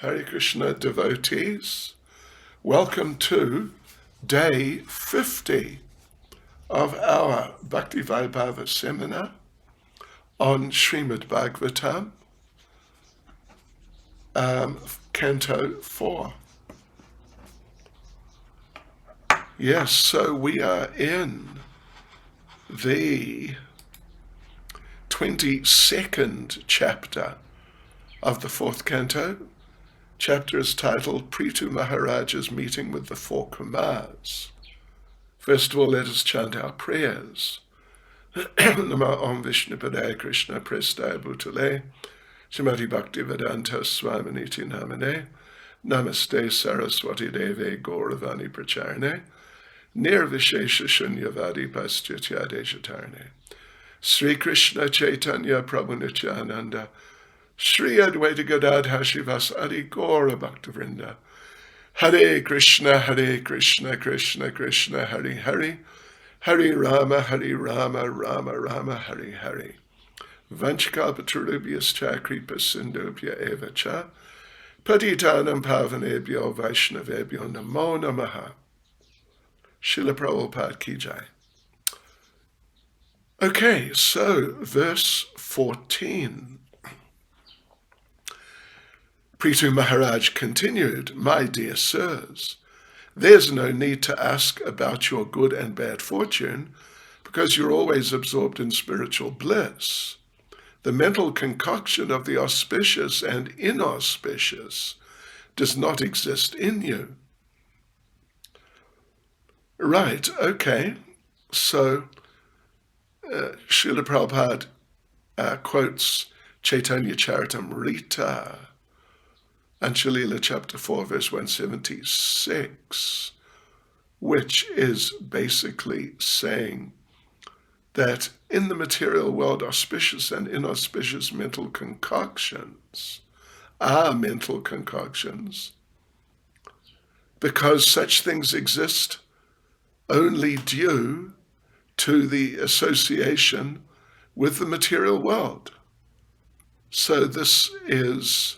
Hare Krishna devotees, welcome to day 50 of our Bhakti Vaibhava seminar on Srimad Bhagavatam, Canto 4. Yes, so we are in the 22nd chapter of the 4th canto. Chapter is titled Prithu Maharaja's Meeting with the Four Kumars. First of all, let us chant our prayers. Nama Om Vishnupadaya Krishna Prestaya Bhutale Srimati Bhakti Vedanta Swaminiti Namane Namaste Saraswati Deve Gauravani Pracharane Nirvishesha Shunyavadi Paschatya Deshatarane Sri Krishna Chaitanya Prabhu Nityananda Shri Advaita Gadadhar Shivasadi Gaura Bhaktavrinda Hare Krishna Krishna Krishna Hare Hare Hare Rama Rama Rama Hare Hare Vanchkalpatarubhyas cha kripa sindubhya eva cha Patitanam pavanebhyo vaishnavebhyo namo namaha. Srila Prabhupada ki jai. Okay, so verse 14. Prithu Maharaj continued, "My dear sirs, there's no need to ask about your good and bad fortune because you're always absorbed in spiritual bliss. The mental concoction of the auspicious and inauspicious does not exist in you." Right, okay. So Srila Prabhupada quotes Chaitanya Charitamrita, Anchalila chapter 4, verse 176, which is basically saying that in the material world, auspicious and inauspicious mental concoctions are mental concoctions because such things exist only due to the association with the material world. So this is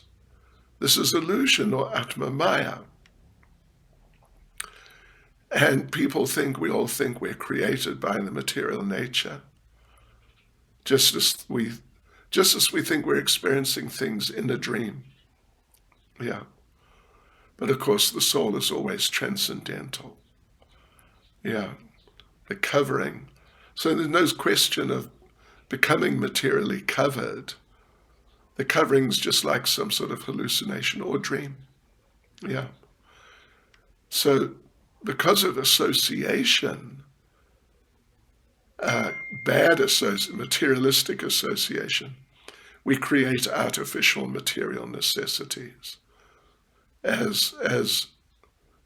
illusion or Atma Maya. And people we all think we're created by the material nature, just as we think we're experiencing things in a dream. Yeah. But of course the soul is always transcendental. Yeah. The covering. So there's no question of becoming materially covered. The covering's just like some sort of hallucination or dream. Yeah. So because of association, materialistic association, we create artificial material necessities. As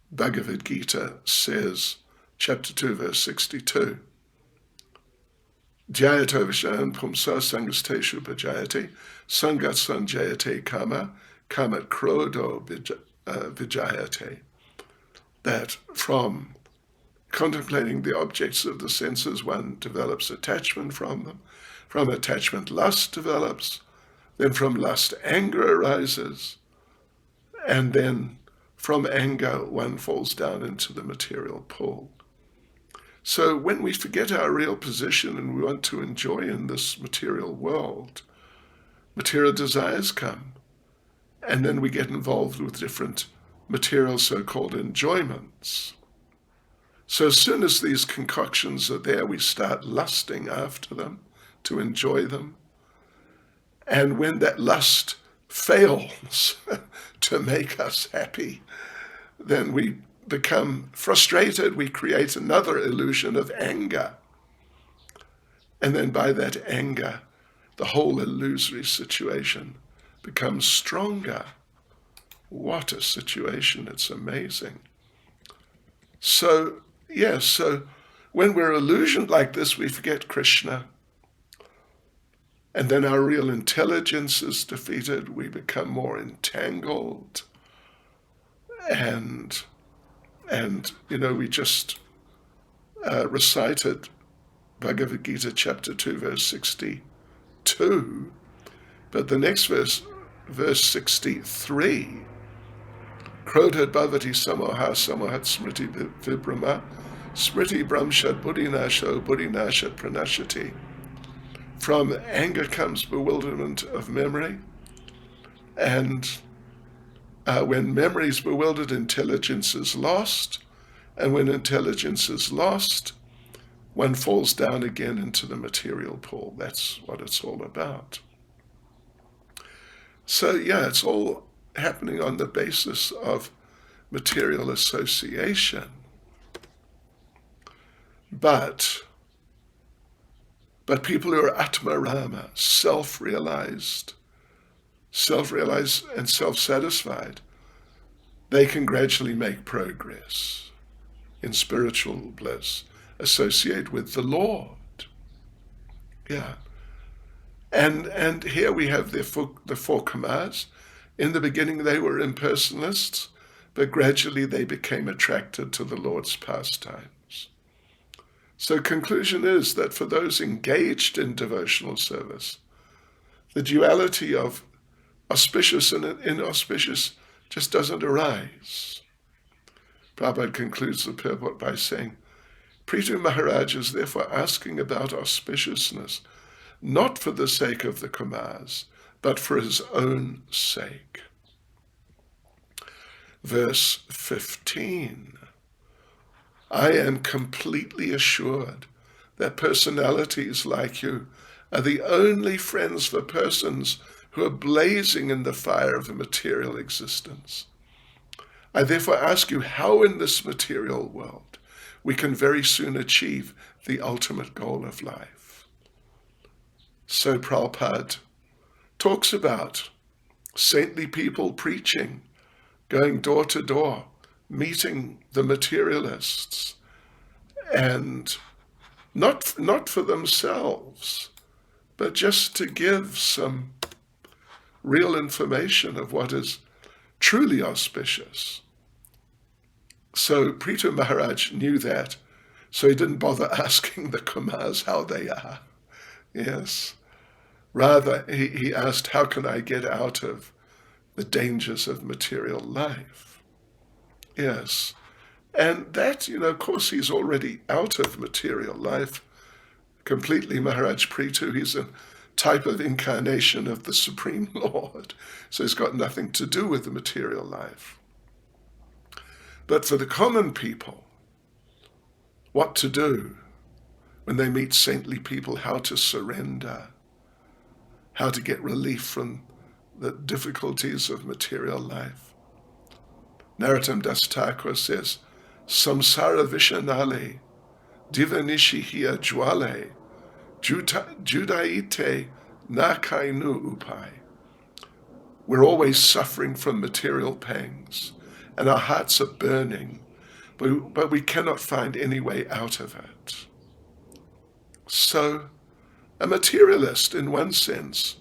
Bhagavad Gita says, chapter 2, verse 62, Jayata Vishan Pumsa Sangasteshu Bhajayate Sangat Sanjayate Kama Kamat Krodo Vijayate. That from contemplating the objects of the senses, one develops attachment from them. From attachment, lust develops. Then from lust, anger arises. And then from anger, one falls down into the material pool. So when we forget our real position and we want to enjoy in this material world, material desires come. And then we get involved with different material so-called enjoyments. So as soon as these concoctions are there, we start lusting after them to enjoy them. And when that lust fails to make us happy, then we become frustrated. We create another illusion of anger. And then by that anger, the whole illusory situation becomes stronger. What a situation, it's amazing. So, so when we're illusioned like this, we forget Krishna. And then our real intelligence is defeated. We become more entangled. And we just recited Bhagavad Gita chapter 2, verse 62. But the next verse 63, Krodhat bhavati samoha samohat smriti vibrama, smriti brahmshat buddhinasho buddhinashat pranashati. From anger comes bewilderment of memory, and when memory is bewildered, intelligence is lost, and when intelligence is lost, one falls down again into the material pool. That's what it's all about. So yeah, it's all happening on the basis of material association. But people who are Atmarama, self-realized and self-satisfied, they can gradually make progress in spiritual bliss, associate with the Lord. Yeah. And here we have the four Kamas. In the beginning they were impersonalists, but gradually they became attracted to the Lord's pastimes. So conclusion is that for those engaged in devotional service, the duality of auspicious and inauspicious just doesn't arise. Prabhupada concludes the purport by saying, Prithu Maharaj is therefore asking about auspiciousness, not for the sake of the Kamas, but for his own sake. Verse 15. I am completely assured that personalities like you are the only friends for persons who are blazing in the fire of a material existence. I therefore ask you how in this material world we can very soon achieve the ultimate goal of life. So Prabhupada talks about saintly people preaching, going door to door, meeting the materialists, and not for themselves, but just to give some real information of what is truly auspicious. So Prithu Maharaj knew that, so he didn't bother asking the Kamas how they are. Yes. Rather, he asked, how can I get out of the dangers of material life? Yes. And that, of course, he's already out of material life completely. Maharaj Prithu, he's a type of incarnation of the Supreme Lord. So he's got nothing to do with the material life. But for the common people, what to do when they meet saintly people, how to surrender, how to get relief from the difficulties of material life. Narottam Das Thakur says, Samsara Vishanale, Divanishihiya Jwale, Judaite Nakainu Upai. We're always suffering from material pangs, and our hearts are burning, but we cannot find any way out of it. So, a materialist, in one sense,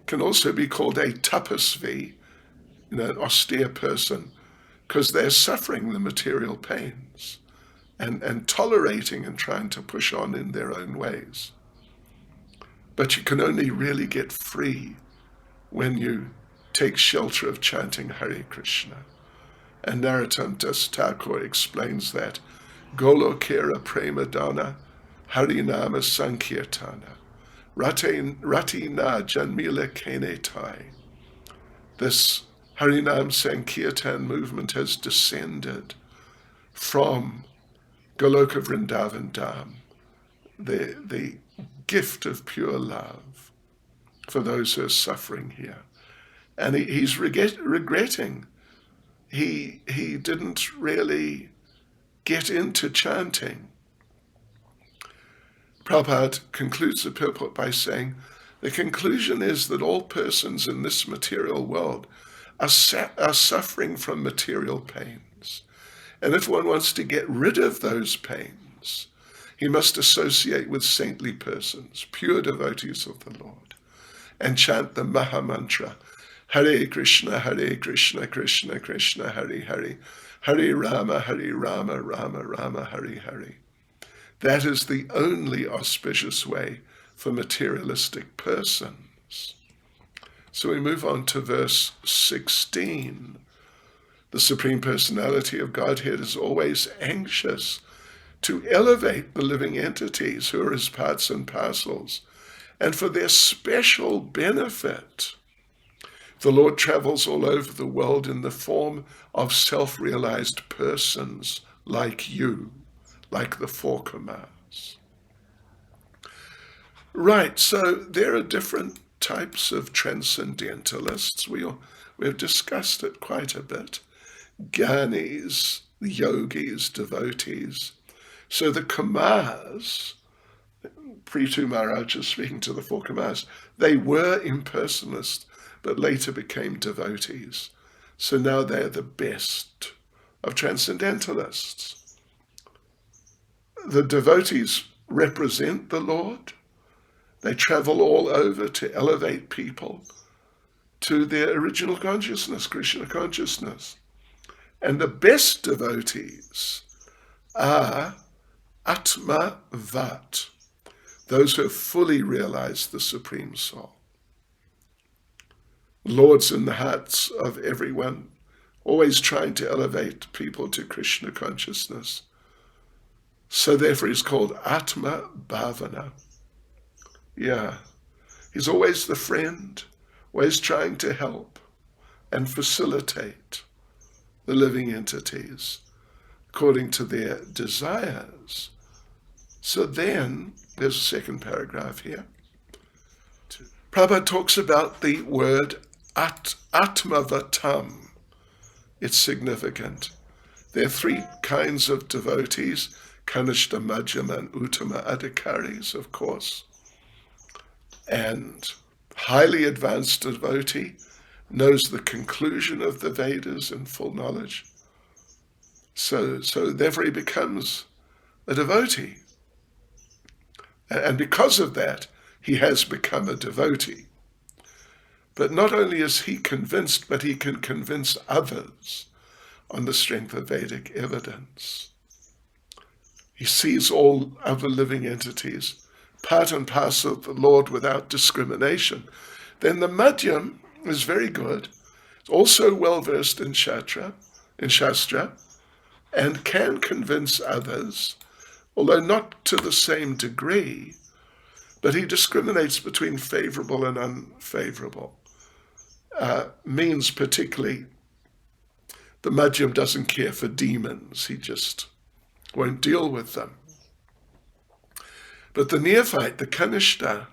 can also be called a tapasvi, an austere person, because they're suffering the material pains and tolerating and trying to push on in their own ways. But you can only really get free when you take shelter of chanting Hare Krishna. And Narottam Das Thakur explains that Golokera Prema Dana Harinama Sankirtana Ratina Janmila Kene Tai. This Harinam Sankirtan movement has descended from Goloka Vrindavan Dham, the gift of pure love for those who are suffering here. And he's regretting he didn't really get into chanting. Prabhupada concludes the purport by saying, the conclusion is that all persons in this material world are suffering from material pains. And if one wants to get rid of those pains, he must associate with saintly persons, pure devotees of the Lord, and chant the Maha Mantra, Hare Krishna, Krishna Krishna, Hare Hare, Hare Rama, Rama Rama, Hare Hare. That is the only auspicious way for materialistic persons. So we move on to verse 16. The Supreme Personality of Godhead is always anxious to elevate the living entities who are his parts and parcels, and for their special benefit. The Lord travels all over the world in the form of self-realized persons like you, like the four Kamas. Right, so there are different types of transcendentalists. We've discussed it quite a bit. Gyanis, yogis, devotees. So the Kamas, Prithu Maharaj is speaking to the four Kamas, they were impersonalists, but later became devotees. So now they're the best of transcendentalists. The devotees represent the Lord. They travel all over to elevate people to their original consciousness, Krishna consciousness. And the best devotees are Atma Vat, those who have fully realized the Supreme Soul. Lord's in the hearts of everyone, always trying to elevate people to Krishna consciousness. So therefore he's called Atma Bhavana. Yeah, he's always the friend, always trying to help and facilitate the living entities according to their desires. So then, there's a second paragraph here. Prabhupada talks about the word Atmavatam. It's significant. There are three kinds of devotees, Kanishta, Madhyama, and Uttama Adhikaris, of course. And highly advanced devotee knows the conclusion of the Vedas in full knowledge. So therefore he becomes a devotee. And because of that, he has become a devotee. But not only is he convinced, but he can convince others on the strength of Vedic evidence. He sees all other living entities part and parcel of the Lord without discrimination. Then the Madhyam is very good, also well versed in Shastra, and can convince others, although not to the same degree, but he discriminates between favorable and unfavorable. Means particularly the Madhyam doesn't care for demons, he just won't deal with them. But the neophyte, the Kanishta,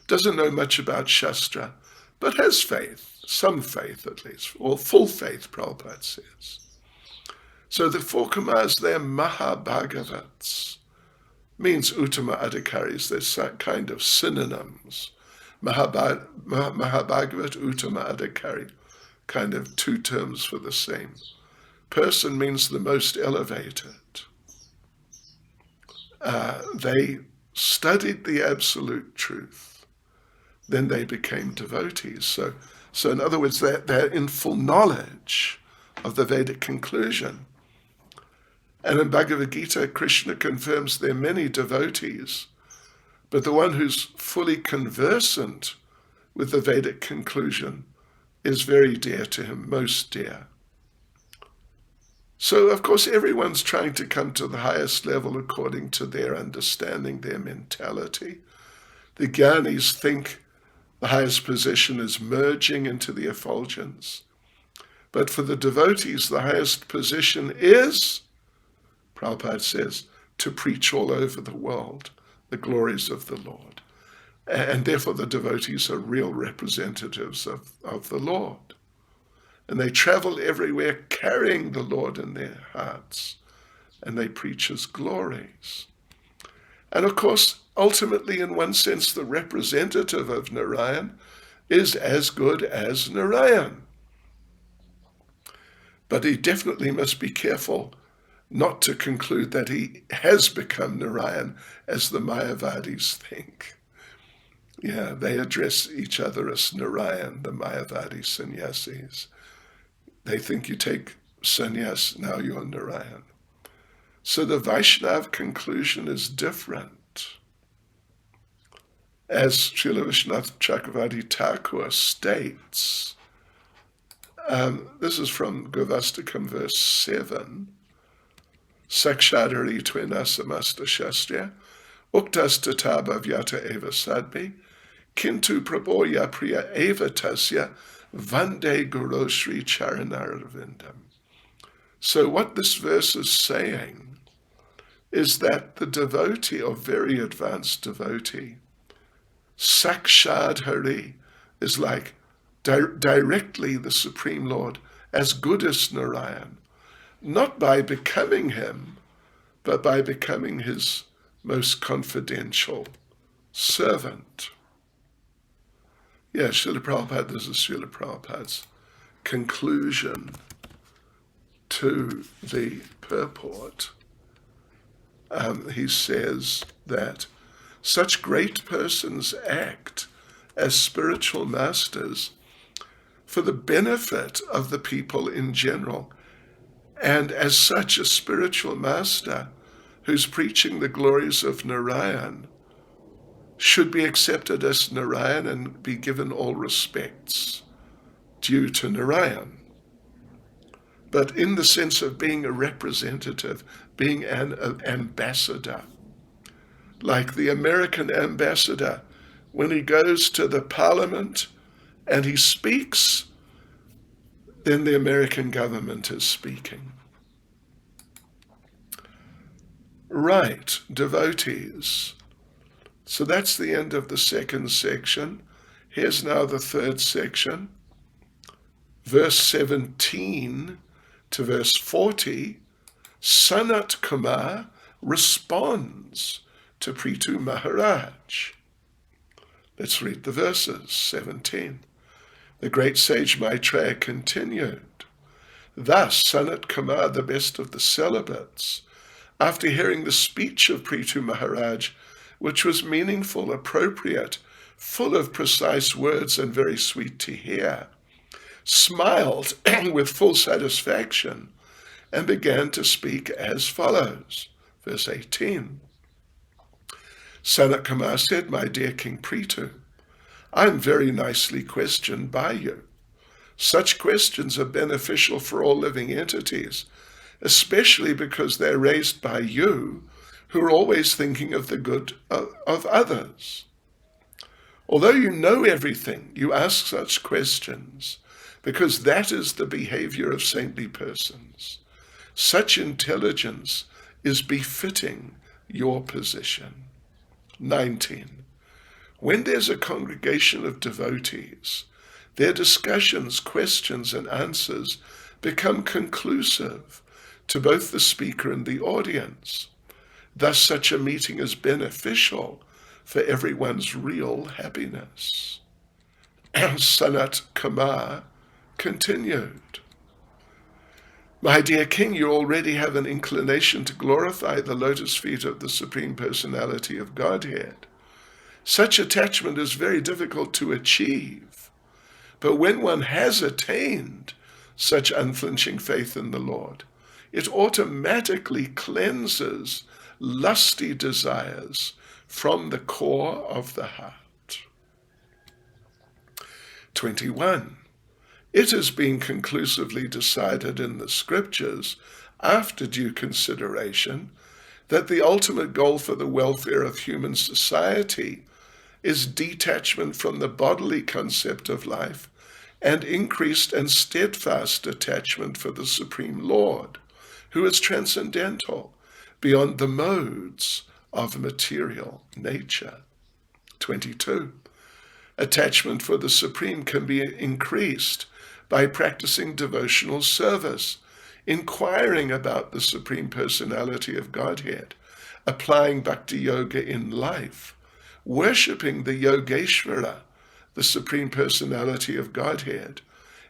doesn't know much about Shastra, but has faith, some faith at least, or full faith, Prabhupada says. So the four Kamas, they're Mahabhagavats, means Uttama Adhikaris, they're kind of synonyms. Mahabhagat, Uttama Adhikari, kind of two terms for the same. Person means the most elevated. They studied the absolute truth. Then they became devotees. So in other words, they're in full knowledge of the Vedic conclusion. And in Bhagavad Gita, Krishna confirms there are many devotees, but the one who's fully conversant with the Vedic conclusion is very dear to him, most dear. So, of course, everyone's trying to come to the highest level according to their understanding, their mentality. The Gyanis think the highest position is merging into the effulgence. But for the devotees, the highest position is, Prabhupada says, to preach all over the world the glories of the Lord. And therefore the devotees are real representatives of the Lord. And they travel everywhere carrying the Lord in their hearts. And they preach his glories. And of course, ultimately, in one sense, the representative of Narayan is as good as Narayan. But he definitely must be careful not to conclude that he has become Narayan, as the Mayavadis think. Yeah, they address each other as Narayan, the Mayavadi sannyasis. They think you take sannyas, now you're Narayan. So the Vaishnav conclusion is different. As Srila Vishwanath Chakravarti Thakur states, This is from Govastikam verse 7. Sakshadari twena samasta shastya, uktas tataba vyata eva sadbi, kintu praboya priya eva tasya, vande guru shri charanarvindam. So what this verse is saying is that the devotee, or very advanced devotee, Sakshad Hari, is like directly the Supreme Lord, as good as Narayan, not by becoming him, but by becoming his most confidential servant. Yeah, Srila Prabhupada, this is Srila Prabhupada's conclusion to the purport. He says that such great persons act as spiritual masters for the benefit of the people in general. And as such, a spiritual master who's preaching the glories of Narayan should be accepted as Narayan and be given all respects due to Narayan. But in the sense of being a representative, being an ambassador, like the American ambassador, when he goes to the parliament and he speaks, then the American government is speaking. Right, devotees. So that's the end of the second section. Here's now the third section. Verse 17 to verse 40, Sanat Kumar responds to Prithu Maharaj. Let's read the verses. 17. The great sage Maitreya continued, thus Sanat Kumar, the best of the celibates, after hearing the speech of Prithu Maharaj, which was meaningful, appropriate, full of precise words and very sweet to hear, smiled with full satisfaction and began to speak as follows. Verse 18. Sanat Kumar said, my dear King Prithu, I am very nicely questioned by you. Such questions are beneficial for all living entities, especially because they're raised by you, who are always thinking of the good of others. Although you know everything, you ask such questions, because that is the behavior of saintly persons. Such intelligence is befitting your position. 19. When there's a congregation of devotees, their discussions, questions, and answers become conclusive to both the speaker and the audience. Thus, such a meeting is beneficial for everyone's real happiness. Sanat Kumar continued, my dear King, you already have an inclination to glorify the lotus feet of the Supreme Personality of Godhead. Such attachment is very difficult to achieve, but when one has attained such unflinching faith in the Lord, it automatically cleanses lusty desires from the core of the heart. 21. It has been conclusively decided in the scriptures, after due consideration, that the ultimate goal for the welfare of human society is detachment from the bodily concept of life and increased and steadfast attachment for the Supreme Lord, who is transcendental, beyond the modes of material nature. 22. Attachment for the Supreme can be increased by practicing devotional service, inquiring about the Supreme Personality of Godhead, applying Bhakti Yoga in life, worshipping the Yogeshvara, the Supreme Personality of Godhead,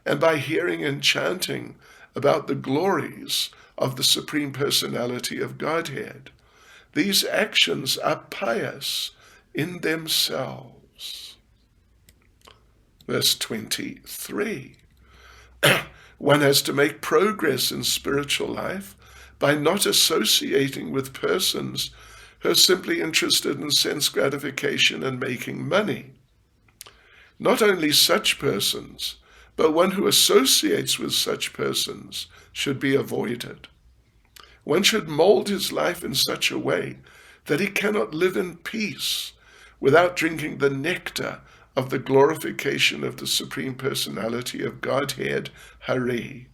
and by hearing and chanting about the glories of the Supreme Personality of Godhead. These actions are pious in themselves. Verse 23. One has to make progress in spiritual life by not associating with persons who are simply interested in sense gratification and making money. Not only such persons, but one who associates with such persons should be avoided. One should mold his life in such a way that he cannot live in peace without drinking the nectar of the glorification of the Supreme Personality of Godhead, Hari.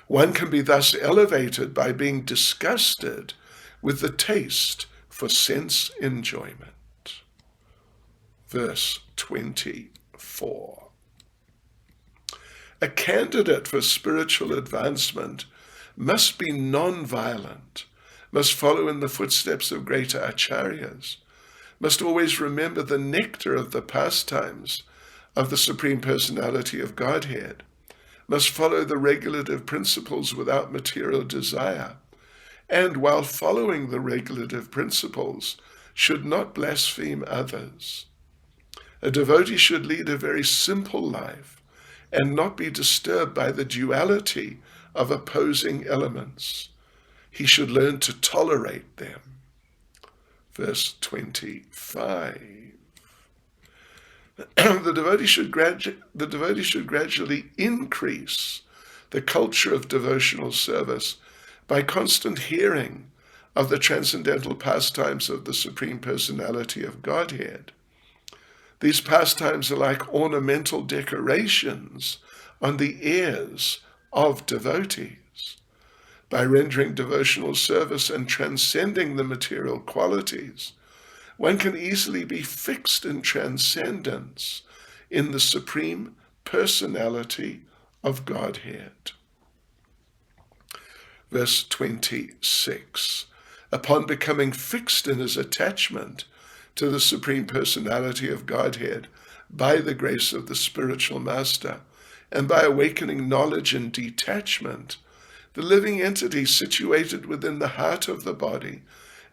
One can be thus elevated by being disgusted with the taste for sense enjoyment. Verse 24. A candidate for spiritual advancement must be non-violent, must follow in the footsteps of greater acharyas, must always remember the nectar of the pastimes of the Supreme Personality of Godhead, must follow the regulative principles without material desire, and while following the regulative principles, should not blaspheme others. A devotee should lead a very simple life and not be disturbed by the duality of opposing elements. He should learn to tolerate them. Verse 25. The devotee should gradually increase the culture of devotional service by constant hearing of the transcendental pastimes of the Supreme Personality of Godhead. These pastimes are like ornamental decorations on the ears of devotees. By rendering devotional service and transcending the material qualities, one can easily be fixed in transcendence in the Supreme Personality of Godhead. Verse 26. Upon becoming fixed in his attachment to the Supreme Personality of Godhead by the grace of the spiritual master, and by awakening knowledge and detachment, the living entity situated within the heart of the body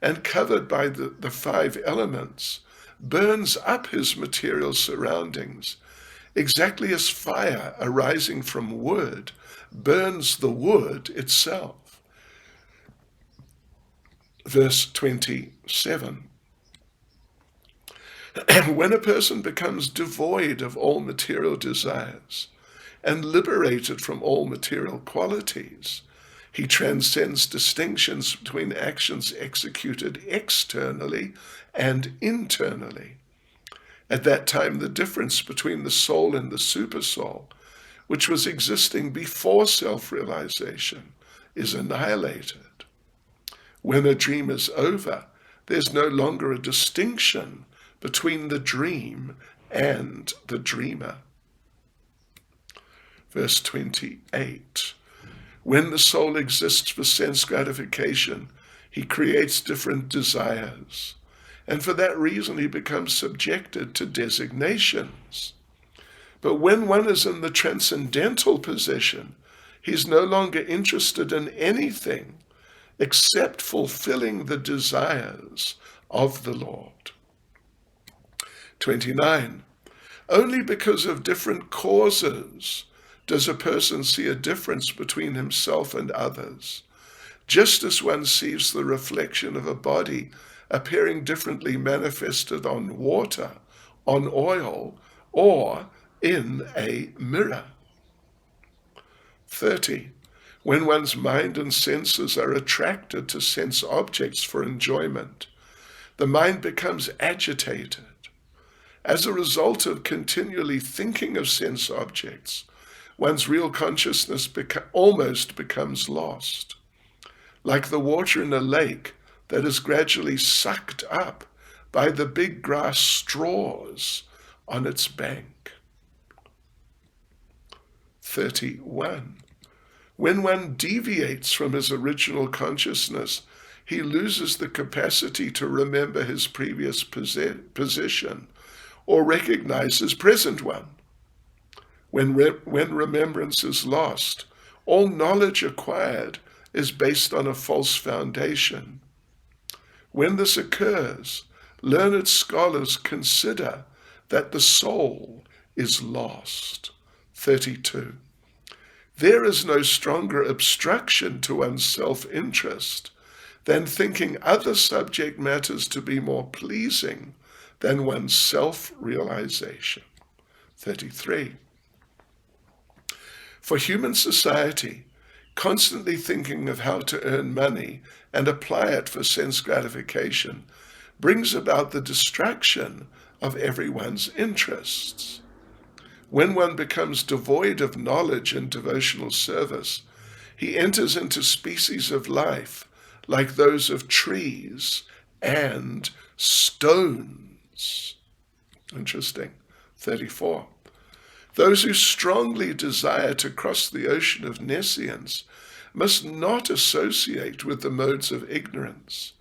and covered by the five elements burns up his material surroundings, exactly as fire arising from wood burns the wood itself. Verse 27. When a person becomes devoid of all material desires and liberated from all material qualities, he transcends distinctions between actions executed externally and internally. At that time, the difference between the soul and the supersoul, which was existing before self-realization, is annihilated. When a dream is over, there's no longer a distinction between the dream and the dreamer. Verse 28. When the soul exists for sense gratification, he creates different desires, and for that reason he becomes subjected to designations. But when one is in the transcendental position, he's no longer interested in anything except fulfilling the desires of the Lord. 29. Only because of different causes does a person see a difference between himself and others, just as one sees the reflection of a body appearing differently manifested on water, on oil, or in a mirror. 30. When one's mind and senses are attracted to sense objects for enjoyment, the mind becomes agitated. As a result of continually thinking of sense objects, one's real consciousness almost becomes lost, like the water in a lake that is gradually sucked up by the big grass straws on its bank. 31. When one deviates from his original consciousness, he loses the capacity to remember his previous position or recognize his present one. When remembrance is lost, all knowledge acquired is based on a false foundation. When this occurs, learned scholars consider that the soul is lost. 32. There is no stronger obstruction to one's self-interest than thinking other subject matters to be more pleasing than one's self-realization. 33. For human society, constantly thinking of how to earn money and apply it for sense gratification brings about the distraction of everyone's interests. When one becomes devoid of knowledge and devotional service, he enters into species of life like those of trees and stones. Interesting. 34. Those who strongly desire to cross the ocean of nescience must not associate with the modes of ignorance,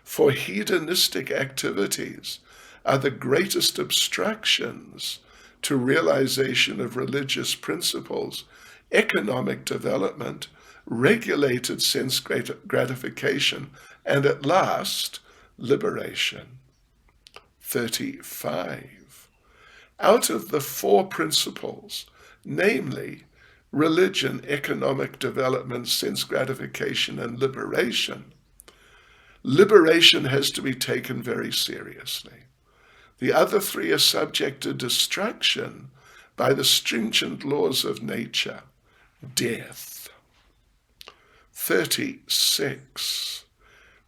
for hedonistic activities are the greatest obstructions to realization of religious principles, economic development, regulated sense gratification, and at last, liberation. 35. Out of the four principles, namely religion, economic development, sense gratification, and liberation, liberation has to be taken very seriously. The other three are subject to distraction by the stringent laws of nature, death. 36.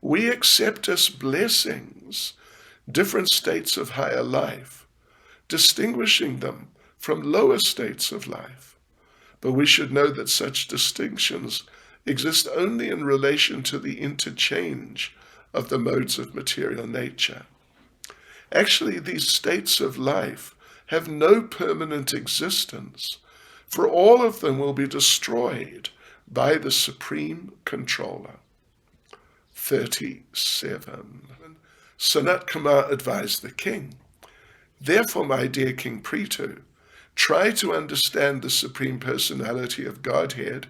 We accept as blessings different states of higher life, distinguishing them from lower states of life. But we should know that such distinctions exist only in relation to the interchange of the modes of material nature. Actually, these states of life have no permanent existence, for all of them will be destroyed by the supreme controller. 37. Sanat Kumar advised the king, "Therefore, my dear King Prithu, try to understand the Supreme Personality of Godhead,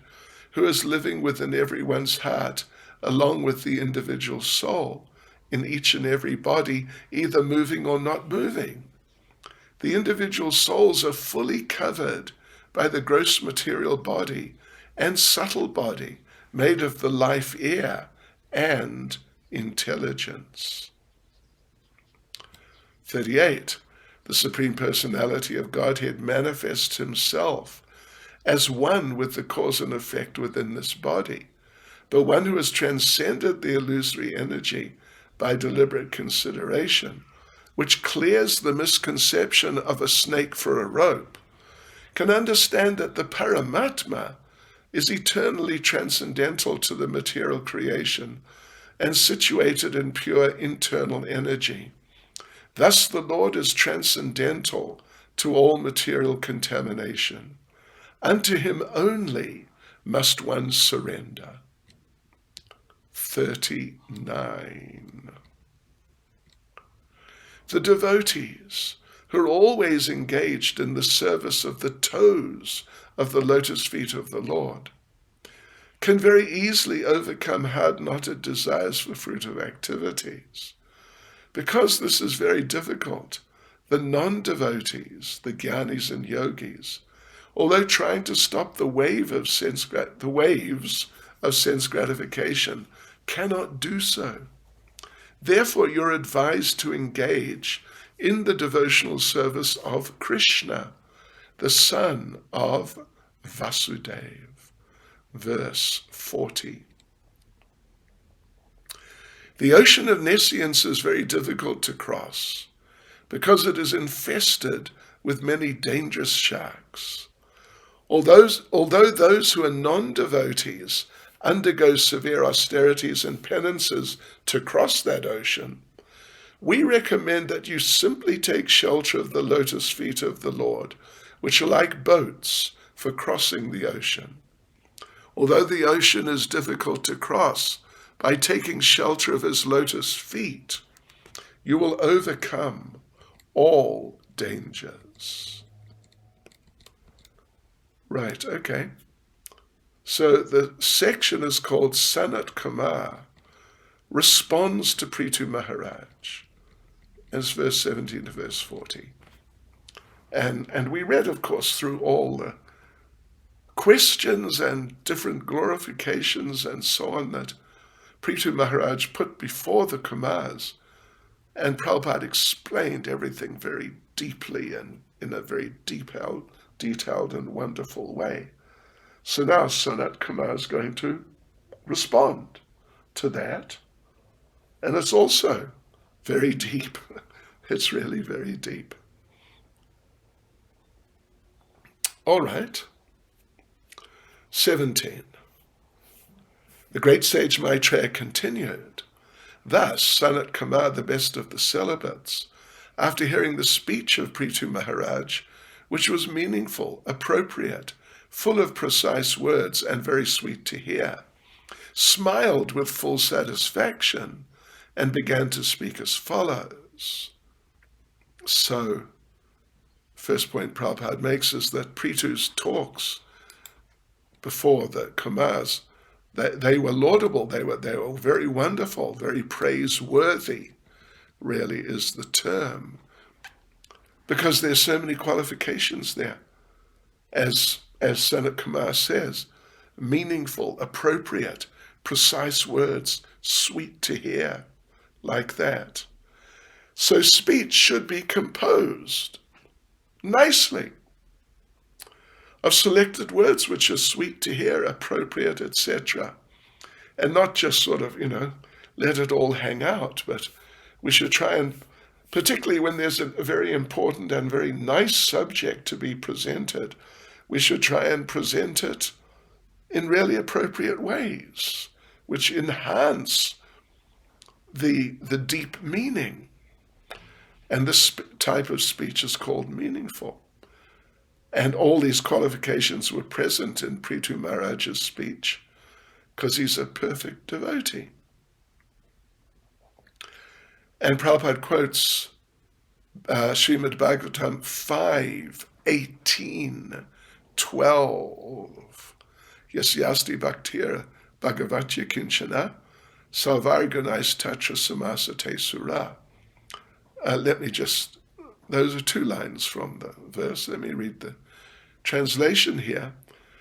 who is living within everyone's heart, along with the individual soul, in each and every body, either moving or not moving. The individual souls are fully covered by the gross material body and subtle body made of the life air and intelligence." 38. The Supreme Personality of Godhead manifests himself as one with the cause and effect within this body, but one who has transcended the illusory energy by deliberate consideration, which clears the misconception of a snake for a rope, can understand that the Paramatma is eternally transcendental to the material creation and situated in pure internal energy. Thus the Lord is transcendental to all material contamination. Unto him only must one surrender. 39. The devotees, who are always engaged in the service of the toes of the lotus feet of the Lord, can very easily overcome hard-knotted desires for fruitive activities. Because this is very difficult, the non-devotees, the jnanis and yogis, although trying to stop the waves of sense gratification, cannot do so. Therefore, you're advised to engage in the devotional service of Krishna, the son of Vasudeva. Verse 40. The ocean of nescience is very difficult to cross because it is infested with many dangerous sharks. Although those who are non-devotees undergo severe austerities and penances to cross that ocean, we recommend that you simply take shelter of the lotus feet of the Lord, which are like boats for crossing the ocean. Although the ocean is difficult to cross, by taking shelter of his lotus feet, you will overcome all dangers. Right, okay. So the section is called Sanat Kumar responds to Prithu Maharaj. It's verse 17 to verse 40. And we read, of course, through all the questions and different glorifications and so on that Prithu Maharaj put before the Kumars, and Prabhupada explained everything very deeply and in a very detailed and wonderful way. So now Sanat Kumar is going to respond to that. And it's also very deep. It's really very deep. All right. 17. The great sage Maitreya continued, thus Sanat Kumar, the best of the celibates, after hearing the speech of Prithu Maharaj, which was meaningful, appropriate, full of precise words and very sweet to hear, smiled with full satisfaction and began to speak as follows. So, first point Prabhupada makes is that Prithu's talks before the Kumars, they were laudable, they were very wonderful, very praiseworthy, really is the term, because there's so many qualifications there. As Sanat Kumar says, meaningful, appropriate, precise words, sweet to hear, like that. So speech should be composed nicely of selected words which are sweet to hear, appropriate, etc. And not just sort of, let it all hang out, but we should try and, particularly when there's a very important and very nice subject to be presented, we should try and present it in really appropriate ways, which enhance the deep meaning. And this type of speech is called meaningful. And all these qualifications were present in Prithu Maharaj's speech because he's a perfect devotee. And Prabhupada quotes Srimad Bhagavatam 5:18-12. Yasyasti bhaktira bhagavatya kinchana savarganais tatra samasate sura. Those are 2 lines from the verse. Let me read the translation here.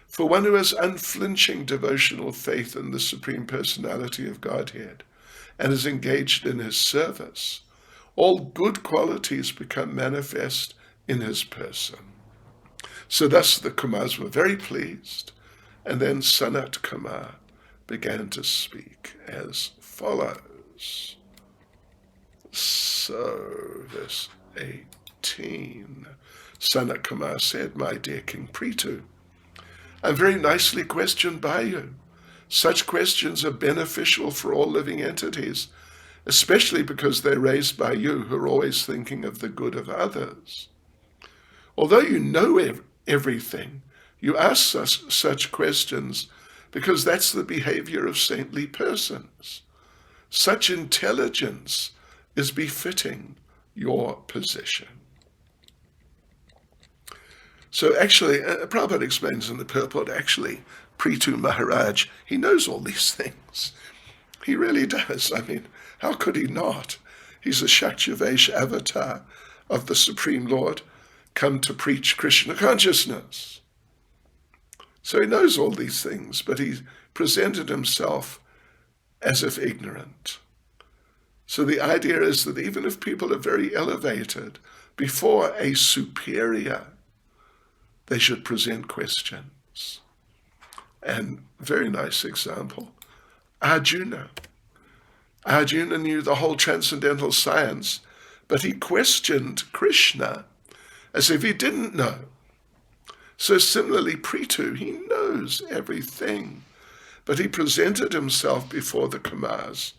For one who has unflinching devotional faith in the Supreme Personality of Godhead and is engaged in his service, all good qualities become manifest in his person. So thus the Kumars were very pleased, and then Sanat Kumar began to speak as follows. So, verse 18, Sanat Kumar said, my dear King Prithu, I'm very nicely questioned by you. Such questions are beneficial for all living entities, especially because they're raised by you who are always thinking of the good of others. Although you know everything, you ask such questions because that's the behavior of saintly persons. Such intelligence is befitting your position. So actually, Prabhupada explains in the purport, actually, Prithu Maharaj, he knows all these things. He really does. I mean, how could he not? He's a Shaktivesh avatar of the Supreme Lord, come to preach Krishna consciousness. So he knows all these things, but he presented himself as if ignorant. So the idea is that even if people are very elevated before a superior, they should present questions. And very nice example, Arjuna. Arjuna knew the whole transcendental science, but he questioned Krishna as if he didn't know. So similarly, Prithu, he knows everything, but he presented himself before the Kumars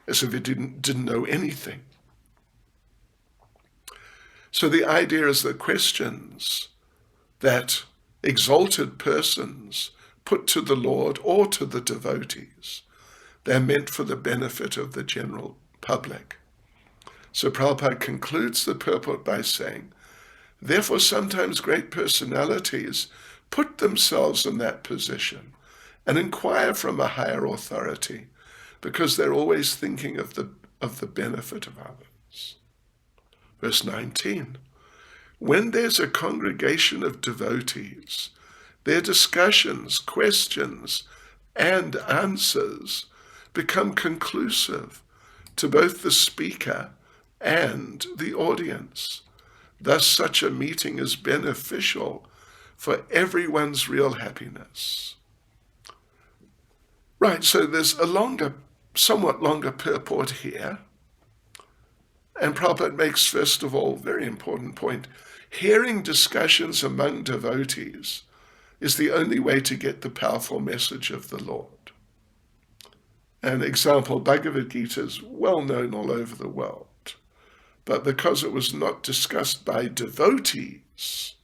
as if he didn't know anything. So the idea is that questions that exalted persons put to the Lord or to the devotees, they're meant for the benefit of the general public. So Prabhupada concludes the purport by saying, therefore sometimes great personalities put themselves in that position and inquire from a higher authority because they're always thinking of the benefit of others. Verse 19, when there's a congregation of devotees, their discussions, questions, and answers become conclusive to both the speaker and the audience. Thus, such a meeting is beneficial for everyone's real happiness. Right, so there's a somewhat longer purport here. And Prabhupada makes, first of all, very important point. Hearing discussions among devotees is the only way to get the powerful message of the Lord. An example, Bhagavad Gita is well known all over the world. But because it was not discussed by devotees,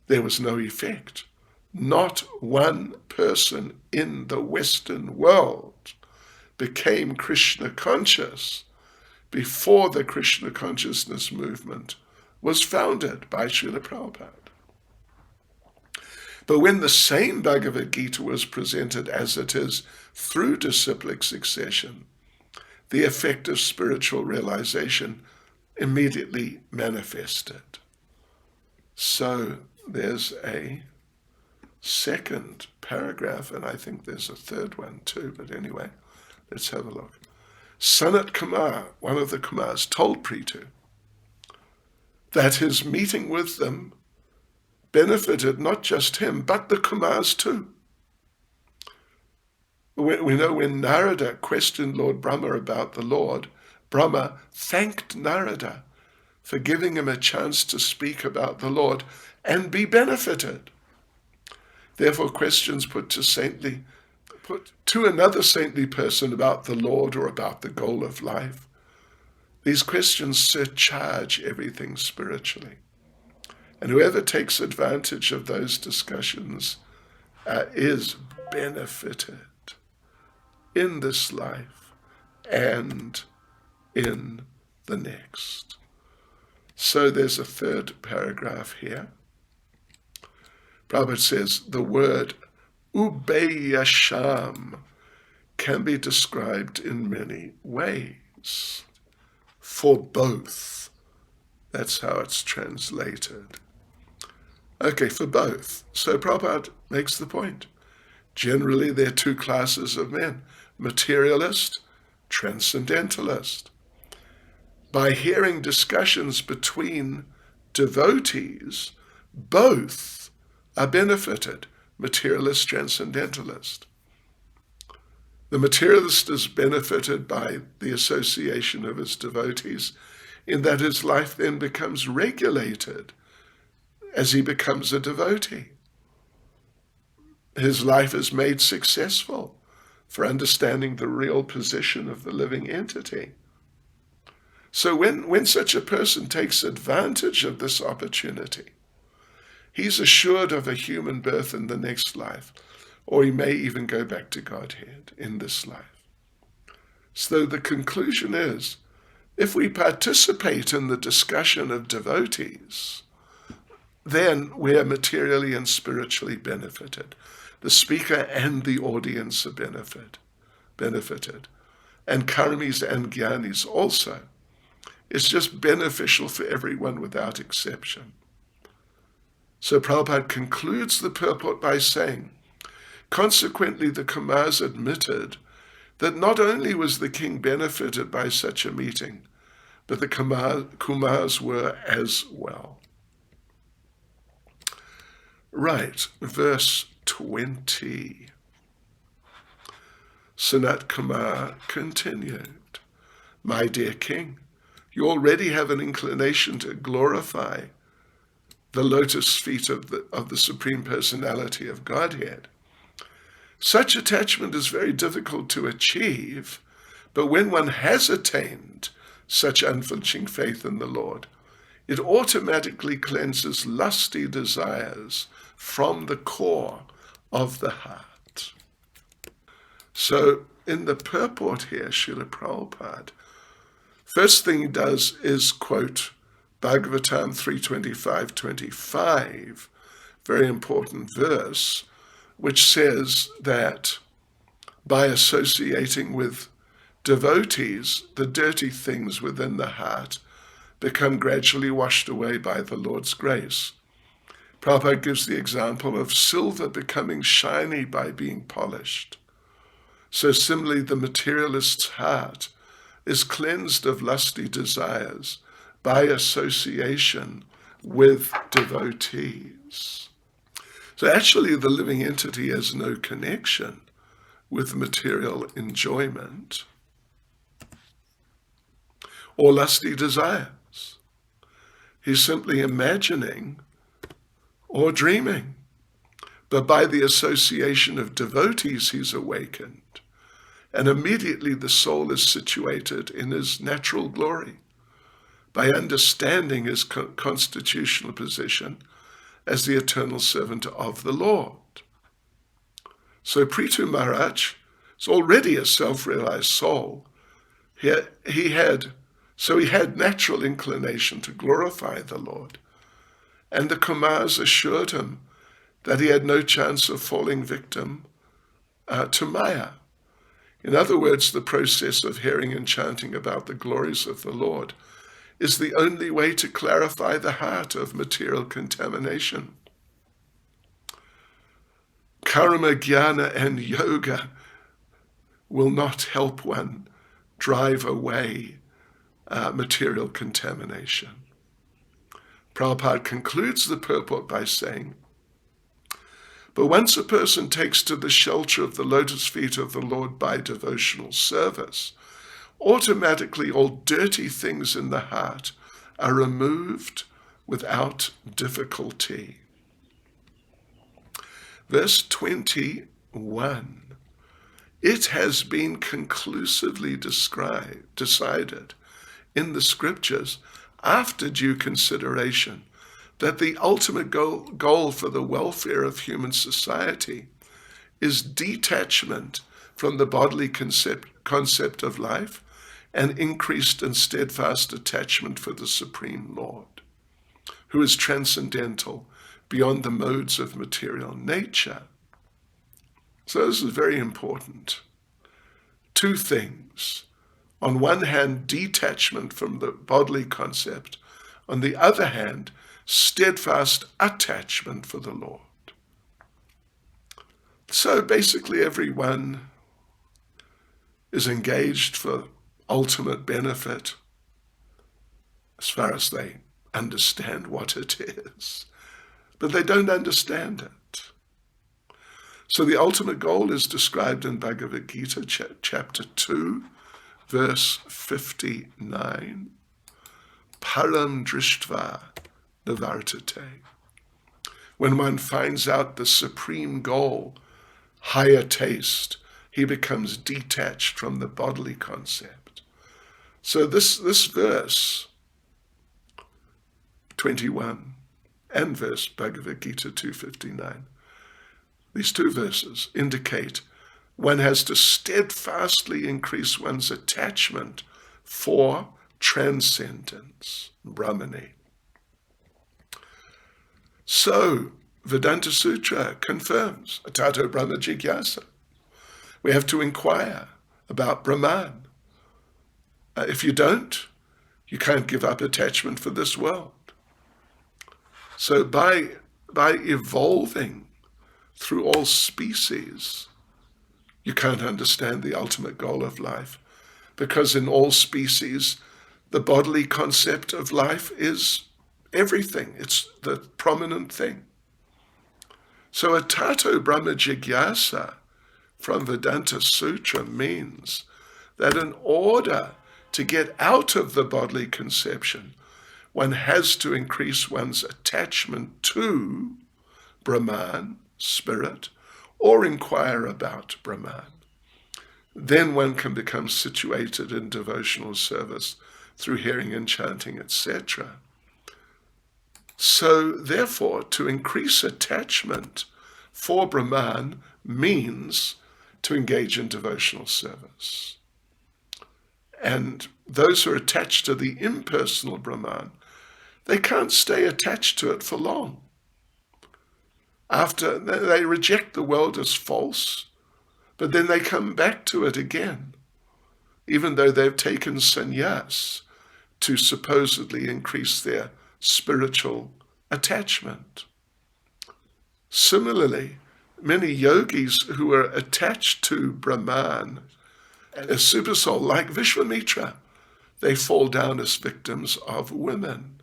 there was no effect. Not one person in the Western world became Krishna conscious before the Krishna consciousness movement was founded by Srila Prabhupada. But when the same Bhagavad Gita was presented as it is through disciplic succession, the effect of spiritual realization immediately manifested. So there's a second paragraph, and I think there's a third one too, but anyway, let's have a look. Sanat Kumar, one of the Kumars, told Prithu that his meeting with them benefited not just him, but the Kumars too. We know when Narada questioned Lord Brahma about the Lord, Brahma thanked Narada for giving him a chance to speak about the Lord and be benefited. Therefore, questions put to another saintly person about the Lord or about the goal of life, these questions surcharge everything spiritually. And whoever takes advantage of those discussions is benefited in this life and in the next. So there's a third paragraph here. Prabhupada says the word ubeyasham can be described in many ways. For both. That's how it's translated. Okay, for both. So Prabhupada makes the point. Generally, there are two classes of men, materialist, transcendentalist. By hearing discussions between devotees, both are benefited, materialist, transcendentalist. The materialist is benefited by the association of his devotees, in that his life then becomes regulated as he becomes a devotee. His life is made successful for understanding the real position of the living entity. So when such a person takes advantage of this opportunity, he's assured of a human birth in the next life, or he may even go back to Godhead in this life. So the conclusion is, if we participate in the discussion of devotees, then we're materially and spiritually benefited. The speaker and the audience are benefited. And karmis and jnanis also. It's just beneficial for everyone without exception. So Prabhupada concludes the purport by saying, consequently, the Kumars admitted that not only was the king benefited by such a meeting, but the Kumars were as well. Right, verse 20. Sanat Kumar continued, my dear king, you already have an inclination to glorify the lotus feet of the Supreme Personality of Godhead. Such attachment is very difficult to achieve, but when one has attained such unflinching faith in the Lord, it automatically cleanses lusty desires from the core of the heart. So in the purport here, Srila Prabhupada, first thing he does is quote Bhagavatam 3:25-25, very important verse, which says that by associating with devotees, the dirty things within the heart become gradually washed away by the Lord's grace. Prabhupada gives the example of silver becoming shiny by being polished. So similarly, the materialist's heart is cleansed of lusty desires by association with devotees. So actually the living entity has no connection with material enjoyment or lusty desires. He's simply imagining or dreaming. But by the association of devotees, he's awakened. And immediately the soul is situated in his natural glory by understanding his constitutional position as the eternal servant of the Lord. So Prithu Maharaj is already a self-realized soul. He had natural inclination to glorify the Lord. And the Kumars assured him that he had no chance of falling victim to Maya. In other words, the process of hearing and chanting about the glories of the Lord is the only way to clarify the heart of material contamination. Karma, jnana, and yoga will not help one drive away material contamination. Prabhupada concludes the purport by saying, but once a person takes to the shelter of the lotus feet of the Lord by devotional service, automatically all dirty things in the heart are removed without difficulty. Verse 21, it has been conclusively decided in the scriptures after due consideration that the ultimate goal for the welfare of human society is detachment from the bodily concept of life and increased and steadfast attachment for the Supreme Lord, who is transcendental beyond the modes of material nature. So this is very important. Two things. On one hand, detachment from the bodily concept. On the other hand, steadfast attachment for the Lord. So basically everyone is engaged for ultimate benefit as far as they understand what it is, but they don't understand it. So the ultimate goal is described in Bhagavad Gita chapter 2, verse 59. Param drishtva nivartate. When one finds out the supreme goal, higher taste, he becomes detached from the bodily concept. So this verse 21 and verse Bhagavad Gita 2:59, these two verses indicate one has to steadfastly increase one's attachment for transcendence, Brahmani. So, Vedanta Sutra confirms, Atato Brahma Jigyasa. We have to inquire about Brahman. If you don't, you can't give up attachment for this world. So by evolving through all species, you can't understand the ultimate goal of life, because in all species, the bodily concept of life is everything. It's the prominent thing. So Atato Brahma Jigyasa from Vedanta Sutra means that in order to get out of the bodily conception, one has to increase one's attachment to Brahman, spirit, or inquire about Brahman. Then one can become situated in devotional service through hearing and chanting, etc. So therefore, to increase attachment for Brahman means to engage in devotional service. And those who are attached to the impersonal Brahman, they can't stay attached to it for long. After they reject the world as false, but then they come back to it again, even though they've taken sannyas to supposedly increase their spiritual attachment. Similarly, many yogis who are attached to Brahman, a supersoul like Vishwamitra, they fall down as victims of women.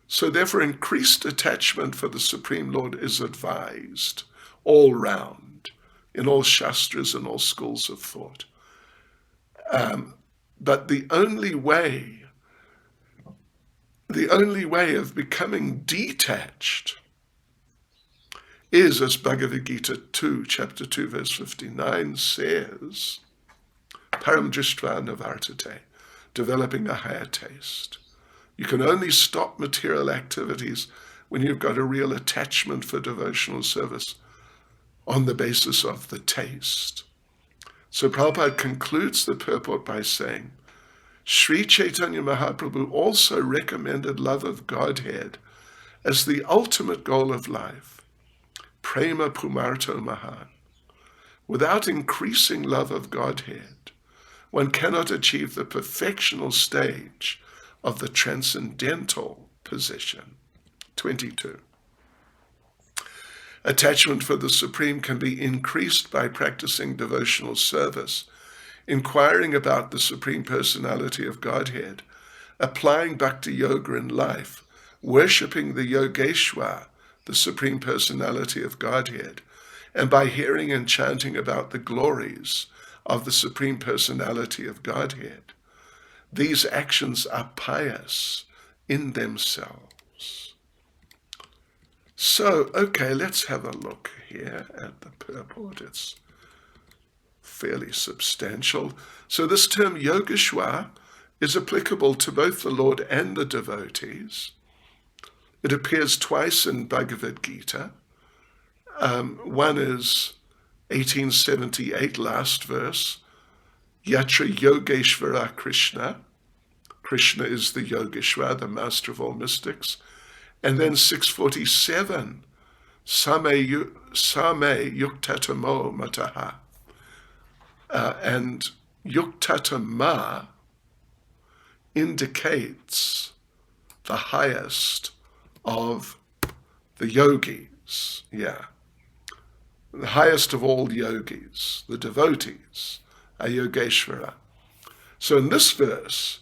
So therefore, increased attachment for the Supreme Lord is advised all round, in all shastras and all schools of thought. But the only way of becoming detached is, as Bhagavad Gita 2, chapter 2, verse 59 says, param drishtva navartate, developing a higher taste. You can only stop material activities when you've got a real attachment for devotional service on the basis of the taste. So Prabhupada concludes the purport by saying, Sri Chaitanya Mahaprabhu also recommended love of Godhead as the ultimate goal of life, prema pumarto mahan. Without increasing love of Godhead, one cannot achieve the perfectional stage of the transcendental position. 22. Attachment for the Supreme can be increased by practicing devotional service, inquiring about the Supreme Personality of Godhead, applying Bhakti Yoga in life, worshipping the Yogeshwar, the Supreme Personality of Godhead, and by hearing and chanting about the glories of the Supreme Personality of Godhead. These actions are pious in themselves. So, okay, let's have a look here at the purport. It's fairly substantial. So this term Yogeshwar is applicable to both the Lord and the devotees. It appears twice in Bhagavad Gita. One is 1878, last verse, Yatra Yogeshvara Krishna. Krishna is the Yogeshwar, the master of all mystics. And then 647, Same Yuktatamo Mataha. And Yuktatama indicates the highest of the yogis, the highest of all yogis, the devotees, are Yogeshvara. So in this verse,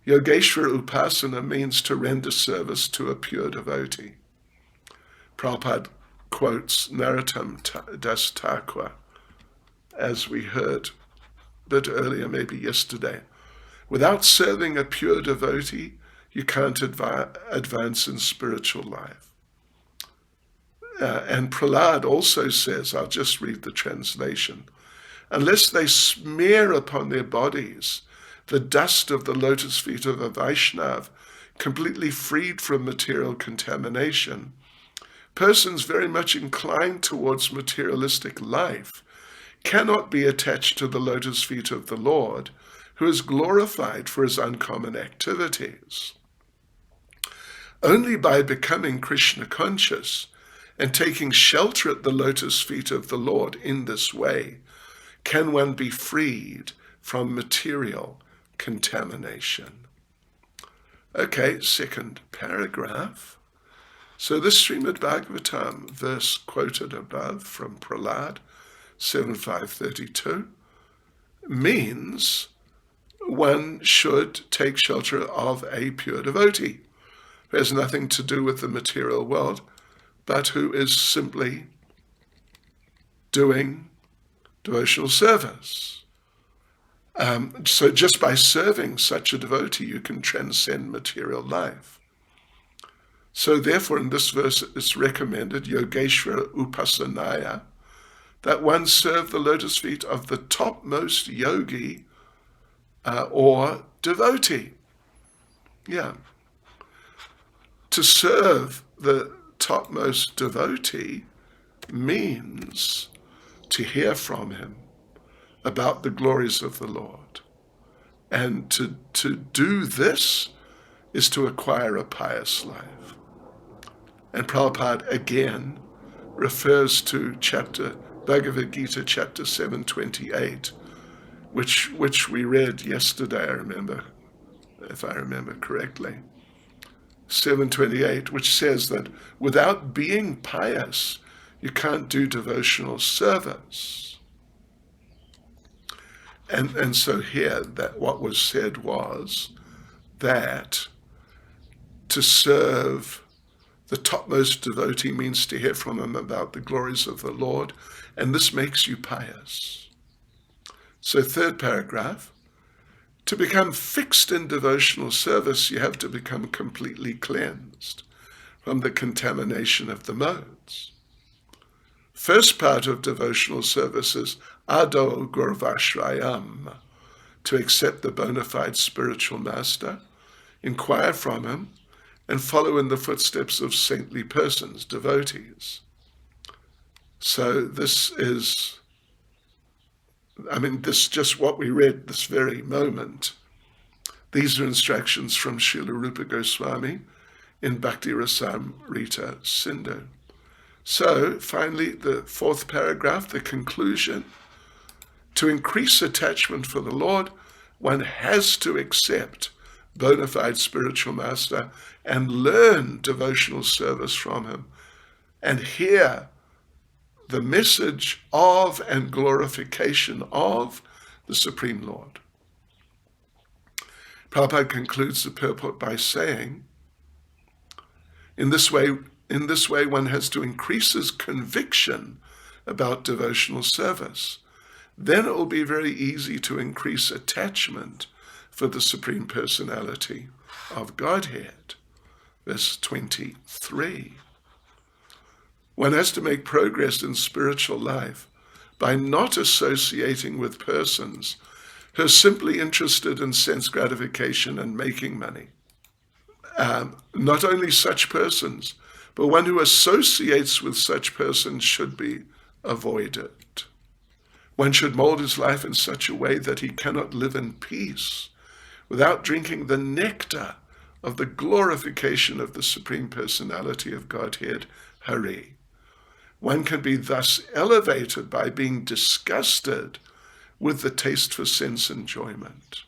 Yogeshvara Upasana means to render service to a pure devotee. Prabhupada quotes Narottam Das Thakur, as we heard a bit earlier, maybe yesterday. Without serving a pure devotee, you can't advance in spiritual life. And Prahlad also says, I'll just read the translation, unless they smear upon their bodies the dust of the lotus feet of a Vaishnav, completely freed from material contamination, persons very much inclined towards materialistic life cannot be attached to the lotus feet of the Lord, who is glorified for his uncommon activities. Only by becoming Krishna conscious and taking shelter at the lotus feet of the Lord in this way can one be freed from material contamination. Okay, second paragraph. So this Srimad Bhagavatam verse quoted above from Prahlad 7.532 means one should take shelter of a pure devotee who has nothing to do with the material world, but who is simply doing devotional service. So just by serving such a devotee, you can transcend material life. So therefore, in this verse, it's recommended, Yogeshvara Upasanaya, that one serve the lotus feet of the topmost yogi or devotee. To serve the topmost devotee means to hear from him about the glories of the Lord. And to do this is to acquire a pious life. And Prabhupada again refers to Bhagavad Gita chapter 728, which we read yesterday, I remember, if I remember correctly. 728, which says that without being pious, you can't do devotional service. And so here, that what was said was that to serve the topmost devotee means to hear from him about the glories of the Lord, and this makes you pious. So third paragraph, to become fixed in devotional service, you have to become completely cleansed from the contamination of the modes. First part of devotional service is Ado Gurvashrayam, to accept the bona fide spiritual master, inquire from him, and follow in the footsteps of saintly persons, devotees. So this is, this is just what we read this very moment. These are instructions from Srila Rupa Goswami in Bhakti Rasamrita Sindhu. So finally, the fourth paragraph, the conclusion. To increase attachment for the Lord, one has to accept bona fide spiritual master and learn devotional service from him and hear the message of and glorification of the Supreme Lord. Prabhupada concludes the purport by saying, in this way one has to increase his conviction about devotional service. Then it will be very easy to increase attachment for the Supreme Personality of Godhead. Verse 23. One has to make progress in spiritual life by not associating with persons who are simply interested in sense gratification and making money. Not only such persons, but one who associates with such persons should be avoided. One should mold his life in such a way that he cannot live in peace without drinking the nectar of the glorification of the Supreme Personality of Godhead, Hari. One can be thus elevated by being disgusted with the taste for sense enjoyment.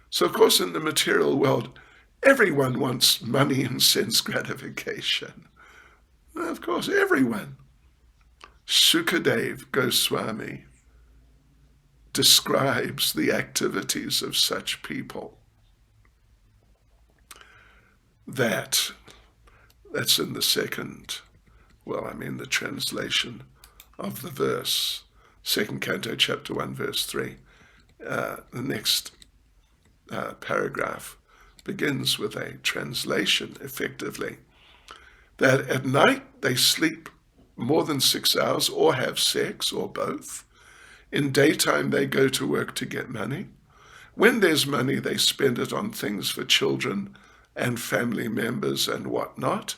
So, of course, in the material world, everyone wants money and sense gratification. Of course, everyone. Shukadev Goswami describes the activities of such people. That's in the the translation of the verse, 2nd Canto, chapter 1, verse 3. The next paragraph begins with a translation, effectively, that at night they sleep more than 6 hours or have sex or both. In daytime they go to work to get money. When there's money, they spend it on things for children and family members and whatnot.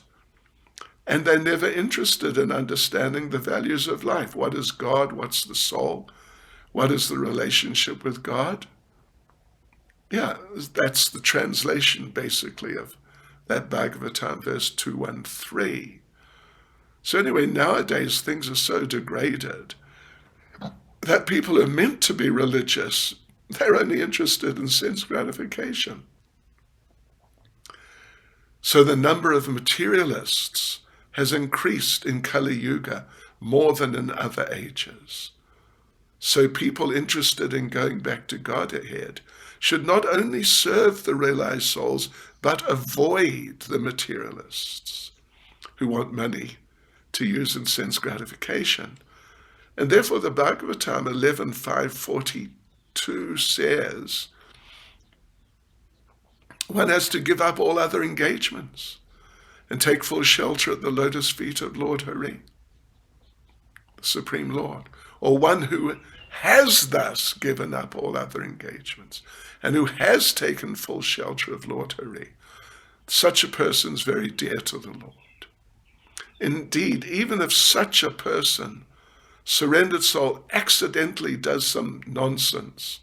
And they're never interested in understanding the values of life. What is God? What's the soul? What is the relationship with God? Yeah, that's the translation, basically, of that Bhagavatam, verse 213. So anyway, nowadays things are so degraded that people are meant to be religious. They're only interested in sense gratification. So the number of materialists has increased in Kali Yuga more than in other ages. So people interested in going back to Godhead should not only serve the realized souls, but avoid the materialists who want money to use in sense gratification. And therefore the Bhagavatam 11.542 says, one has to give up all other engagements and take full shelter at the lotus feet of Lord Hari, the Supreme Lord, or one who has thus given up all other engagements and who has taken full shelter of Lord Hari. Such a person is very dear to the Lord. Indeed, even if such a person, surrendered soul, accidentally does some nonsense,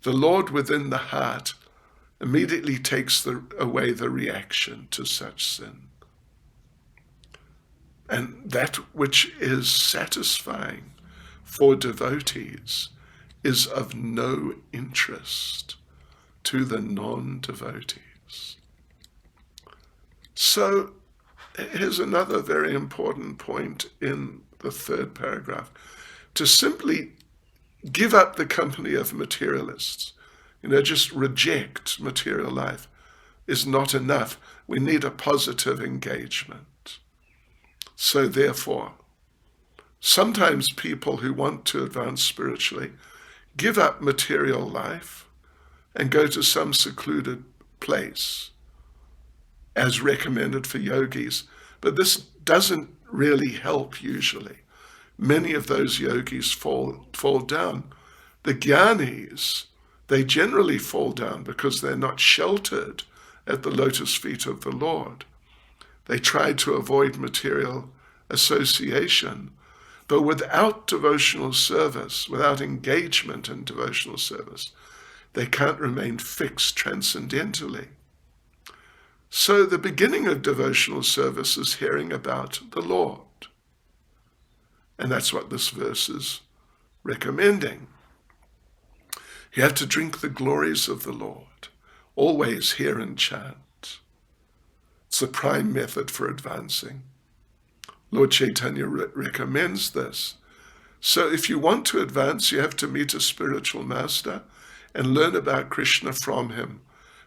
the Lord within the heart immediately takes away the reaction to such sin. And that which is satisfying for devotees is of no interest to the non-devotees. So here's another very important point in the third paragraph. To simply give up the company of materialists, just reject material life, is not enough. We need a positive engagement. So therefore, sometimes people who want to advance spiritually give up material life and go to some secluded place, as recommended for yogis. But this doesn't really help usually. Many of those yogis fall down. The jnanis, they generally fall down because they're not sheltered at the lotus feet of the Lord. They try to avoid material association, but without devotional service, without engagement in devotional service, they can't remain fixed transcendentally. So the beginning of devotional service is hearing about the Lord. And that's what this verse is recommending. You have to drink the glories of the Lord. Always hear and chant. It's the prime method for advancing. Lord Chaitanya recommends this. So if you want to advance, you have to meet a spiritual master and learn about Krishna from him.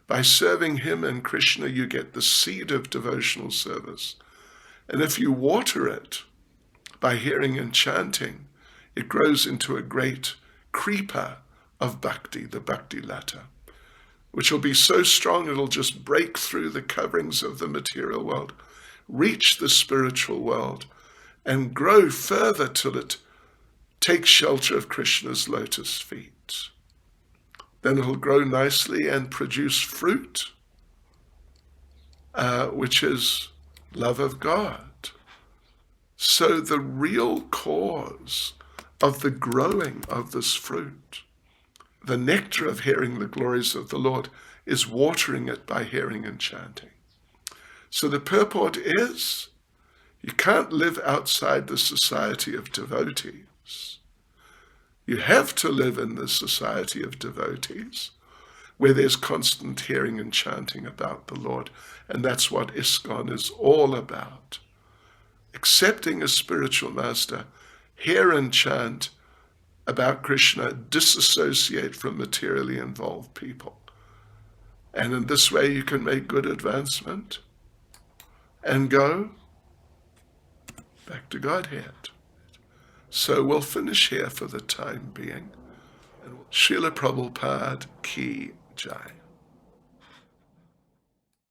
By serving him and Krishna, you get the seed of devotional service. And if you water it by hearing and chanting, it grows into a great creeper of bhakti, the bhakti lata, which will be so strong it'll just break through the coverings of the material world, reach the spiritual world, and grow further till it takes shelter of Krishna's lotus feet. Then it'll grow nicely and produce fruit, which is love of God. So the real cause of the growing of this fruit, the nectar of hearing the glories of the Lord, is watering it by hearing and chanting. So the purport is, you can't live outside the society of devotees. You have to live in the society of devotees, where there's constant hearing and chanting about the Lord. And that's what ISKCON is all about. Accepting a spiritual master, hear and chant about Krishna, disassociate from materially involved people. And in this way you can make good advancement and go back to Godhead. So we'll finish here for the time being. Srila Prabhupada Ki Jai.